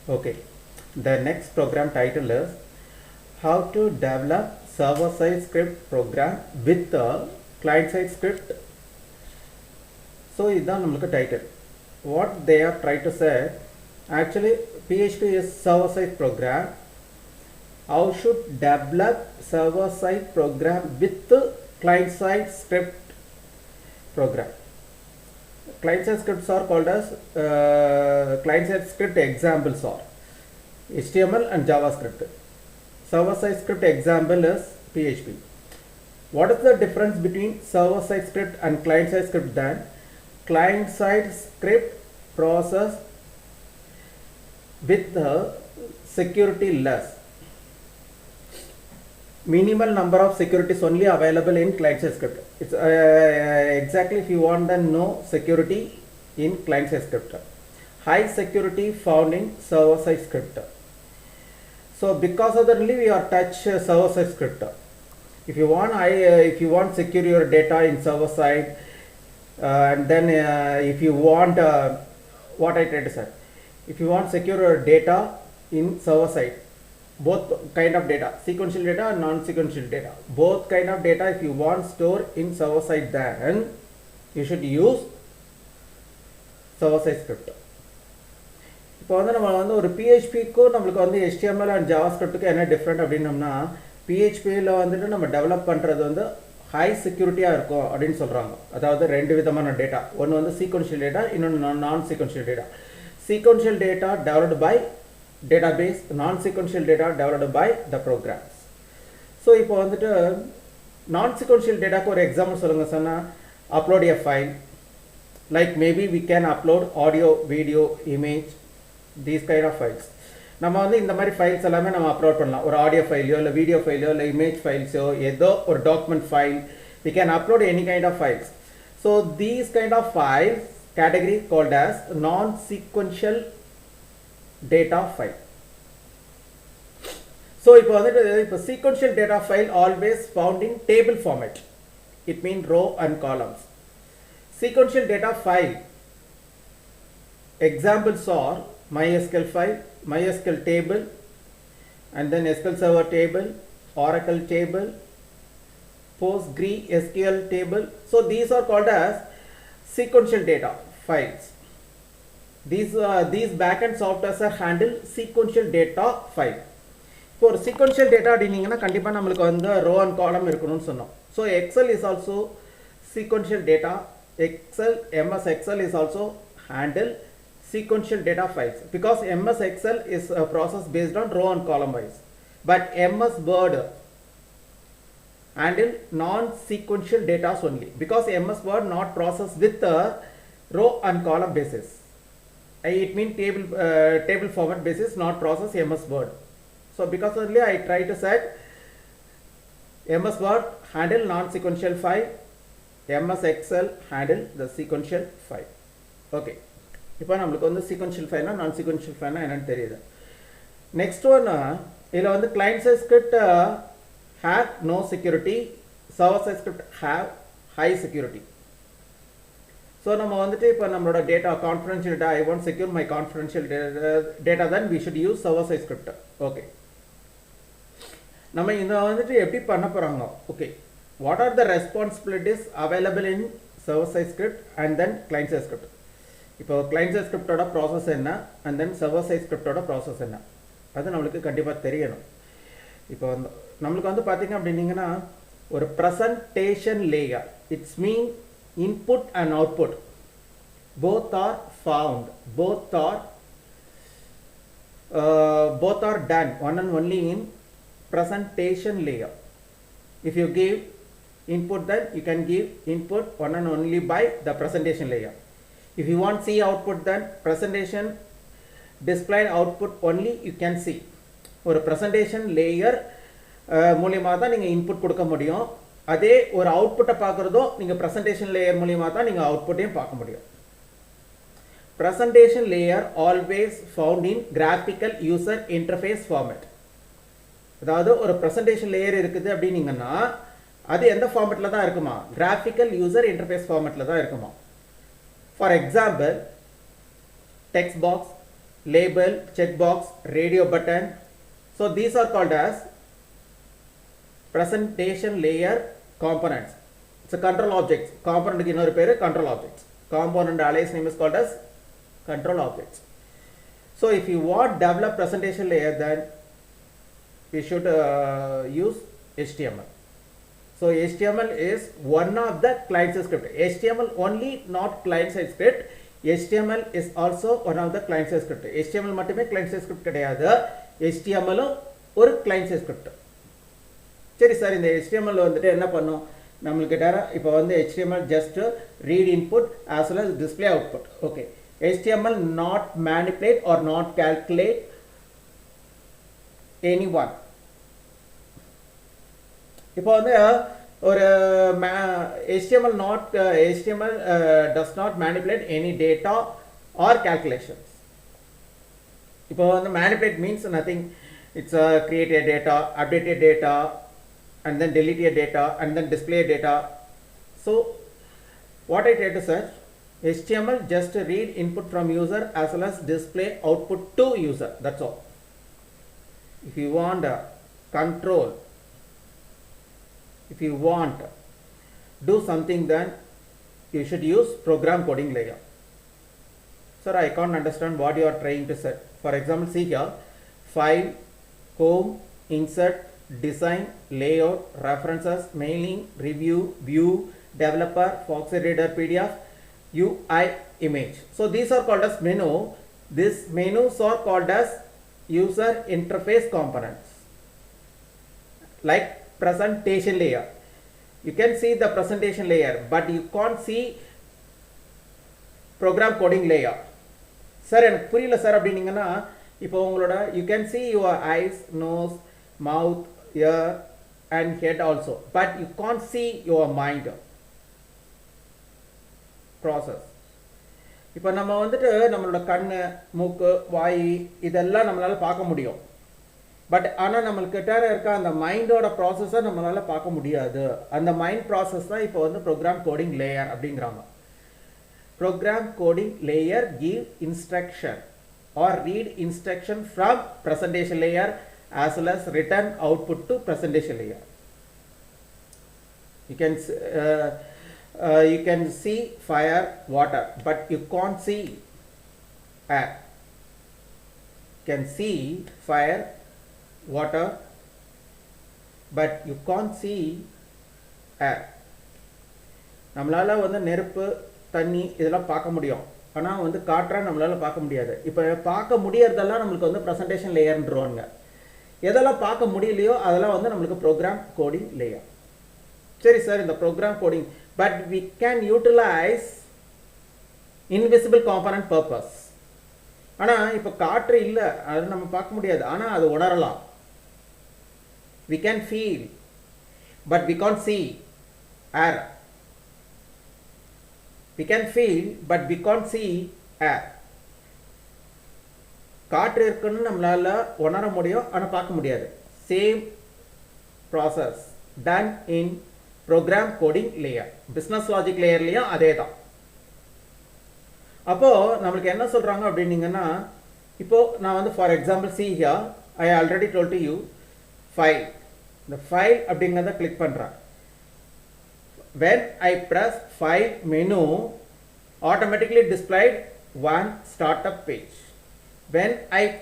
Okay, the next program title is how to develop server-side script program with the client-side script. So this is the title. What they are trying to say, actually PHP is server-side program. How should develop server-side program with the client-side script program? Client-side scripts are called as client-side script examples are HTML and JavaScript. Server-side script example is PHP. What is the difference between server-side script and client-side script then? Client-side script process with the security less. Minimal number of securities only available in client-side script. It's exactly if you want the no security in client-side script. High security found in server-side script. So because of that only we are touch server-side script. If you want secure your data in server-side, and then if you want what I tried to say, if you want secure your data in server-side, both kind of data, sequential data and non-sequential data, both kind of data if you want store in server side, then you should use server side script. இப்போ வந்து நம்ம வந்து ஒரு PHP-க்கும் நம்மளுக்கு வந்து HTML and JavaScript-க்கு என்ன different அப்படின்னம்னா, PHP-ல வந்துட்டு நம்ம டெவலப் பண்ணுறது வந்து ஹை செக்யூரிட்டியாக இருக்கும் அப்படின்னு சொல்கிறாங்க. அதாவது ரெண்டு விதமான டேட்டா, ஒன்று வந்து சீக்வென்ஷியல் டேட்டா, இன்னொன்று non-sequential data. Sequential data developed by database, non-sequential data developed by the programs. So இப்போ வந்துட்டு non-sequential data க்கு ஒரு எக்ஸாம்பிள் சொல்லுங்க சொன்னா, upload a file, like maybe we can upload audio, video, image, these kind of files. நம்ம வந்து இந்த மாதிரி ஃபைல்ஸ் எல்லாமே நம்ம அப்லோட் பண்ணலாம். ஒரு ஆடியோ ஃபைலையோ இல்லை வீடியோ ஃபைலையோ இல்லை இமேஜ் ஃபைல்ஸோ ஏதோ ஒரு document file, we can upload any kind of files. So these kind of files category called as non-sequential data file. So இப்போ sequential data file always found in table format. It means row and columns. Sequential data file examples are MySQL file, MySQL table, and then SQL Server table, Oracle table, PostgreSQL table. So these are called as sequential data files. These backend softwares are handle sequential data file. For sequential data அப்படினீங்கன்னா கண்டிப்பா நமக்கு வந்து row and column இருக்கணும்னு சொன்னோம். So Excel is also sequential data. MS Excel is also handle sequential data files because MS Excel is a process based on row and column wise. But MS Word handle non-sequential data only because MS Word not processed with the row and column basis. It means table format basis, not process MS Word. So because only I try to set MS Word handle non-sequential file, MS Excel handle the sequential file. Okay. இப்போ நம்மளுக்கு வந்து sequential file and non-sequential file என்னன்னு தெரியுது. Next one, இதுல வந்து client side script have no security, server side script have high security. So நம்ம வந்துட்டு இப்போ நம்மளோட data confidential data, I want secure my confidential data, then we should use server side script. Okay. நம்ம இத வந்துட்டு எப்படி பண்ண போறாங்க? Okay. What are the responsibilities available in server side script and then client side script? இப்போ client side script ஓட process என்ன and then server side script ஓட process என்ன? அது நமக்கு கண்டிப்பா தெரியணும். இப்போ நமக்கு வந்து பாத்தீங்க அப்படினீங்கன்னா ஒரு presentation layer, it's mean input and output both are found, both are done one and only in presentation layer. If you give input, then you can give input one and only by the presentation layer. If you want see output, then presentation displayed output only you can see. ஒரு presentation layer மூலமா தான் நீங்க input கொடுக்க முடியும். அதே ஒரு அவுட்புட்டை பார்க்கறதோ நீங்க presentation layer மூலமா தான் நீங்க அவுட்புட்டையும் பார்க்க முடியும். Presentation layer always found in graphical user interface format. அதாவது ஒரு presentation layer இருக்குது அப்படினீங்கன்னா அது எந்த ஃபார்மட்ல தான் இருக்குமா? graphical user interface formatல தான் இருக்குமா? For example, text box, label, checkbox, radio button. So these are called as presentation layer components. It's a control objects. Component ki innoru peru control objects. Component alias name is called as control objects. So if you want develop presentation layer, then we should use HTML. So HTML is one of the client-side script. HTML only not client-side script. HTML is also one of the client-side script. HTML மட்டுமே client-side script கிடையாது. HTML ஒரு client-side script. சரி sir, இந்த HTML வந்துட்டு என்ன பண்ணும்? நம்மளுக்கு இப்போ வந்து HTML just read input as well as display output. Okay. HTML not manipulate or not calculate anyone. இப்போ வந்து ஒரு HTML does not manipulate any data or calculations. இப்போ வந்து manipulate means nothing. It's create a data, update a data, and then delete a data, and then display a data. So what I try to search, HTML just read input from user as well as display output to user. That's all. If you want control, if you want do something, then you should use program coding layer. Sir, I can't understand what you are trying to say. For example, see here, file, home, insert, design, layout, references, mailing, review, view, developer, Foxy Reader PDF, UI, image. So these are called as menu. These menus are called as user interface components, like presentation layer. You can see the presentation layer, but you can't see program coding layer. Sir, எனக்கு புரியல sir அப்படின்னீங்கன்னா, இப்போ உங்களோட you can see your eyes, nose, mouth, ear and head also, but you can't see your mind process. இப்போ நம்ம வந்துட்டு நம்மளோட கண்ணு, மூக்கு, வாய் இதெல்லாம் நம்மளால பார்க்க முடியும். பட் ஆனால் நம்மளுக்கிட்ட இருக்க அந்த மைண்டோட ப்ராசஸை நம்மளால் பார்க்க முடியாது. அந்த மைண்ட் ப்ராசஸ் தான் இப்போ வந்து ப்ரோக்ராம் கோடிங் லேயர் அப்படிங்கிறாங்க. Program coding layer give instruction or read instruction from presentation layer as well as return output to presentation layer. You can see fire, water, but you can't see air. You can see fire, water, but you can't see air. நம்மளால வந்து நெருப்பு, தண்ணி இதெல்லாம் பார்க்க முடியும், ஆனால் வந்து காற்றை நம்மளால பார்க்க முடியாது. இப்போ பார்க்க முடியறதெல்லாம் நம்மளுக்கு வந்து ப்ரெசன்டேஷன் லேயர்ன்றவாங்க. எதெல்லாம் பார்க்க முடியலையோ அதெல்லாம் வந்து நம்மளுக்கு ப்ரோக்ராம் கோடிங் லேயர். சரி சார், இந்த program coding, but we can utilise invisible component purpose. ஆனால் இப்போ காற்று இல்லை, அது நம்ம பார்க்க முடியாது, ஆனால் அது உணரலாம். We can feel, but we can't see air. We can feel, but we can't see air. காற்று இருக்குன்னு நம்மளால உணர முடியும், ஆனால் பார்க்க முடியாது. Same process done in program coding layer. Business logic லேயர்லையும் அதே தான். அப்போது நம்மளுக்கு என்ன சொல்கிறாங்க அப்படின்னீங்கன்னா, இப்போது நான் வந்து for example see here, I already told to you file. இந்த ஃபைல் அப்படிங்கிறத கிளிக் பண்ணுறேன். When I press file menu, automatically displayed one startup page. When I press